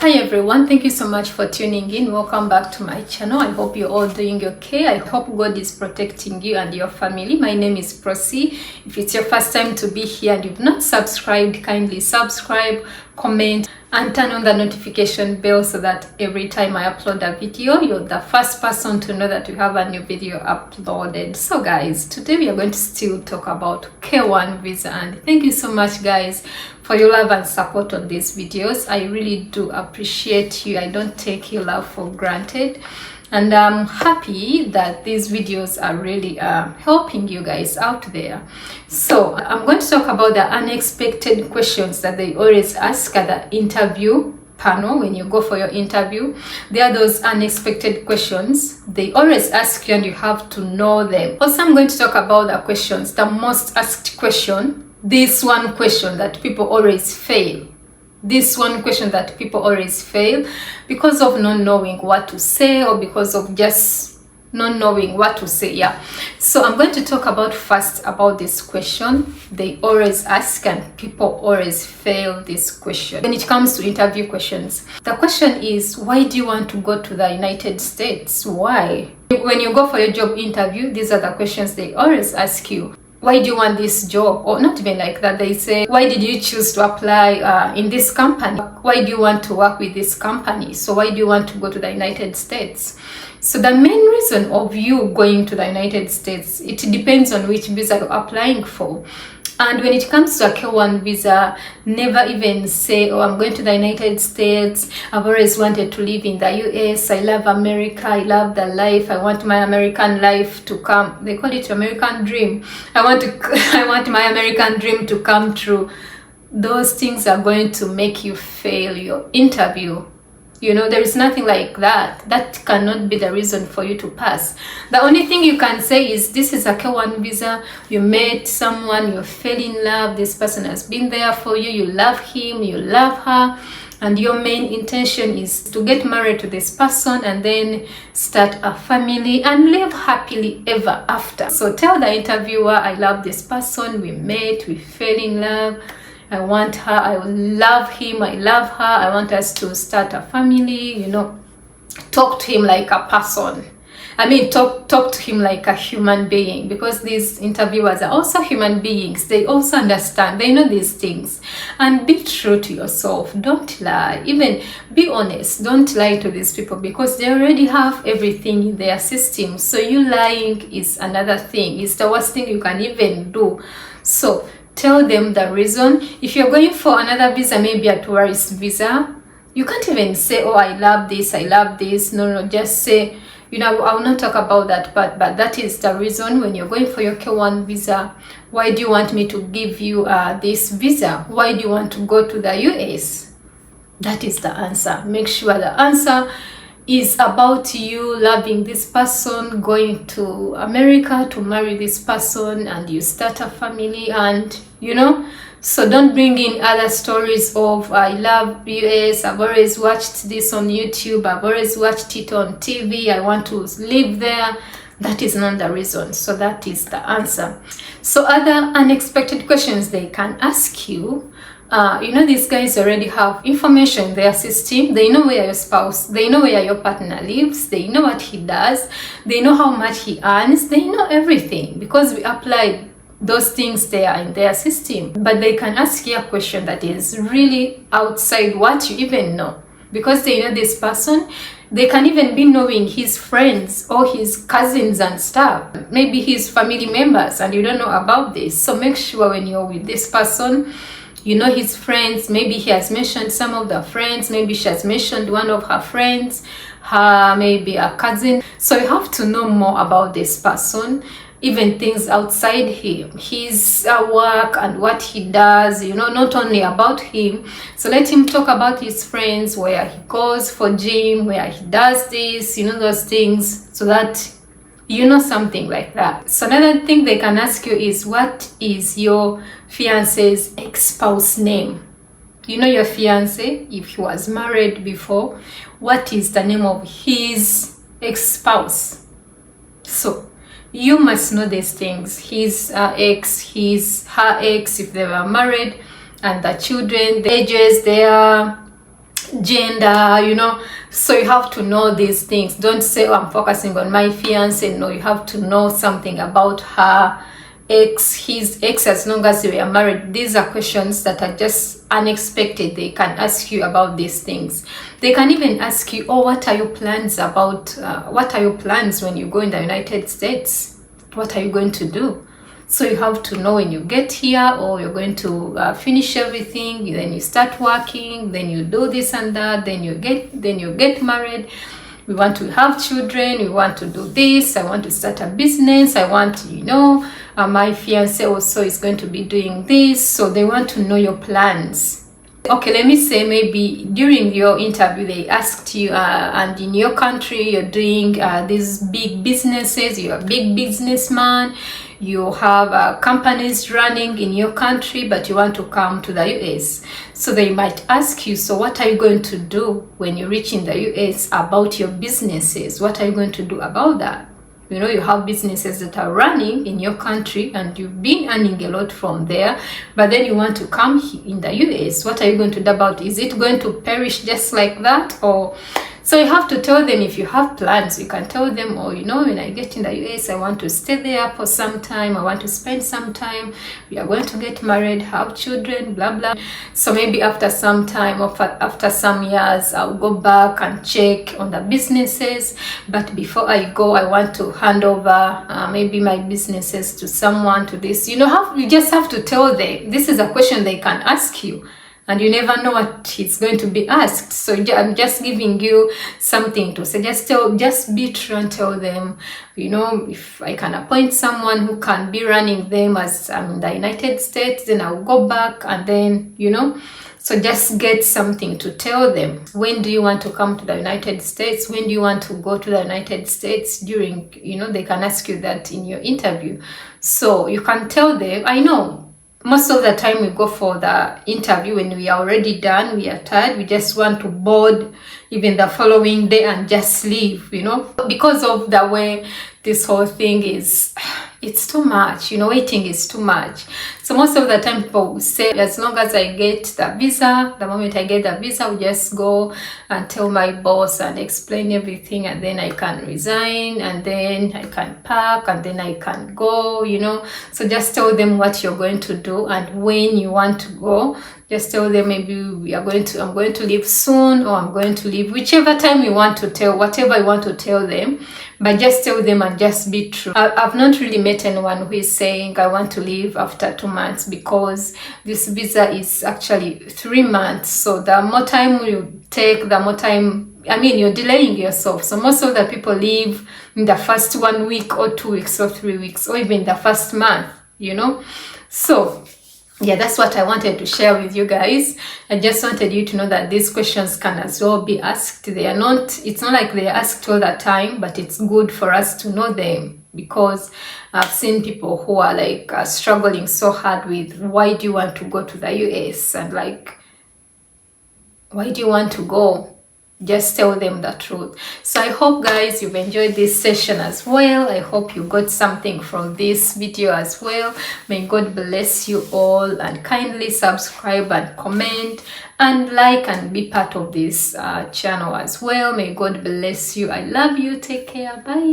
Hi everyone, thank you so much for tuning in. Welcome back to my channel. I hope you're all doing okay. I hope God is protecting you and your family. My name is Prosi. If it's your first time to be here and you've not subscribed, kindly subscribe, comment, and turn on the notification bell so that every time I upload a video, you're the first person to know that we have a new video uploaded. So guys, today we are going to still talk about K1 visa, and thank you so much guys for your love and support on these videos. I really do appreciate you. I don't take your love for granted, and I'm happy that these videos are really helping you guys out there. So I'm going to talk about the unexpected questions that they always ask at the interview panel. When you go for your interview, there are those unexpected questions they always ask you, and you have to know them. Also, I'm going to talk about the questions, the most asked question. This one question that people always fail. This one question that people always fail because of not knowing what to say, or because of just not knowing what to say. Yeah. So I'm going to talk about first about this question they always ask, and people always fail this question when it comes to interview questions. The question is, why do you want to go to the United States? Why? When you go for your job interview, these are the questions they always ask you. Why do you want this job? Or not even like that. They say, why did you choose to apply in this company? Why do you want to work with this company? So why do you want to go to the United States? So the main reason of you going to the United States, it depends on which visa you're applying for. And when it comes to a K1 visa, never even say, oh, I'm going to the United States. I've always wanted to live in the US. I love America. I love the life. I want my American life to come. They call it American dream. I want my American dream to come true. Those things are going to make you fail your interview. You know, there is nothing like that. That cannot be the reason for you to pass. The only thing you can say is, this is a K1 visa. You met someone, you fell in love. This person has been there for you. You love him, you love her. And your main intention is to get married to this person and then start a family and live happily ever after. So tell the interviewer, I love this person. We met, we fell in love. I want her, I love him, I love her, I want us to start a family. You know, talk to him like a person. I mean, talk to him like a human being, because these interviewers are also human beings. They also understand, they know these things. And be true to yourself. Don't lie. Even be honest. Don't lie to these people, because they already have everything in their system. So you lying is another thing. It's the worst thing you can even do. So tell them the reason. If you're going for another visa, maybe a tourist visa, you can't even say, oh, I love this, I love this. No, just say, you know, I will not talk about that, but that is the reason. When you're going for your K1 visa, why do you want me to give you this visa? Why do you want to go to the US? That is the answer. Make sure the answer is about you loving this person, going to America to marry this person, and you start a family. And you know, so don't bring in other stories of, I love US, I've always watched this on YouTube, I've always watched it on TV, I want to live there. That is not the reason. So that is the answer. So other unexpected questions they can ask you, you know, these guys already have information in their system. They know where your spouse, they know where your partner lives, they know what he does, they know how much he earns, they know everything, because we applied those things there in their system. But they can ask you a question that is really outside what you even know, because they know this person. They can even be knowing his friends or his cousins and stuff, maybe his family members, and you don't know about this. So make sure when you're with this person, you know his friends. Maybe he has mentioned some of the friends, maybe she has mentioned one of her friends, her maybe a cousin. So you have to know more about this person, even things outside him, his work and what he does, you know, not only about him. So let him talk about his friends, where he goes for gym, where he does this, you know, those things, so that you know something like that. So another thing they can ask you is, what is your fiance's ex-spouse name? You know your fiance, if he was married before, what is the name of his ex-spouse? So you must know these things. His ex, her ex, if they were married, and the children, the ages, their gender, you know. So you have to know these things. Don't say, oh, I'm focusing on my fiance. No, you have to know something about her his ex, as long as they are married. These are questions that are just unexpected. They can ask you about these things. They can even ask you, oh, what are your plans about, what are your plans when you go in the United States? What are you going to do? So you have to know when you get here, or you're going to finish everything, then you start working, then you do this and that, then you get married. We want to have children, we want to do this, I want to start a business, I want, you know, my fiance also is going to be doing this. So they want to know your plans. Okay, let me say maybe during your interview they asked you, and in your country you're doing these big businesses, you're a big businessman, you have companies running in your country, but you want to come to the US. So they might ask you, so what are you going to do when you reach in the US about your businesses? What are you going to do about that? You know, you have businesses that are running in your country and you've been earning a lot from there, but then you want to come in the US. What are you going to do about it? Is it going to perish just like that? Or so you have to tell them, if you have plans, you can tell them, oh, you know, when I get in the US, I want to stay there for some time. I want to spend some time. We are going to get married, have children, blah, blah. So maybe after some time, or after some years, I'll go back and check on the businesses. But before I go, I want to hand over maybe my businesses to someone, to this. You know, you just have to tell them. This is a question they can ask you. And you never know what is going to be asked. So I'm just giving you something to say. Just be true and tell them, you know, if I can appoint someone who can be running them as I'm in the United States, then I'll go back, and then, you know, so just get something to tell them. When do you want to come to the United States? When do you want to go to the United States? During, you know, they can ask you that in your interview. So you can tell them. I know most of the time we go for the interview when we are already done, we are tired, we just want to board even the following day and just leave, you know, because of the way this whole thing is. It's too much, you know, waiting is too much. So most of the time people will say, as long as I get the visa, the moment I get the visa, I'll just go and tell my boss and explain everything, and then I can resign, and then I can pack, and then I can go, you know. So just tell them what you're going to do and when you want to go. Just tell them, maybe I'm going to leave soon, or I'm going to leave, whichever time you want to tell, whatever you want to tell them. But just tell them and just be true. I've not really met anyone who is saying, I want to leave after 2 months, because this visa is actually 3 months. So the more time you take, the more time, I mean, you're delaying yourself. So most of the people leave in the first 1 week or 2 weeks or 3 weeks, or even the first month, you know. So yeah, that's what I wanted to share with you guys. I just wanted you to know that these questions can as well be asked. It's not like they're asked all the time, but it's good for us to know them, because I've seen people who are like struggling so hard with, why do you want to go to the US? And like, why do you want to go? Just tell them the truth. So I hope, guys, you've enjoyed this session as well. I hope you got something from this video as well. May God bless you all, and kindly subscribe and comment and like and be part of this channel as well. May God bless you. I love you. Take care. Bye.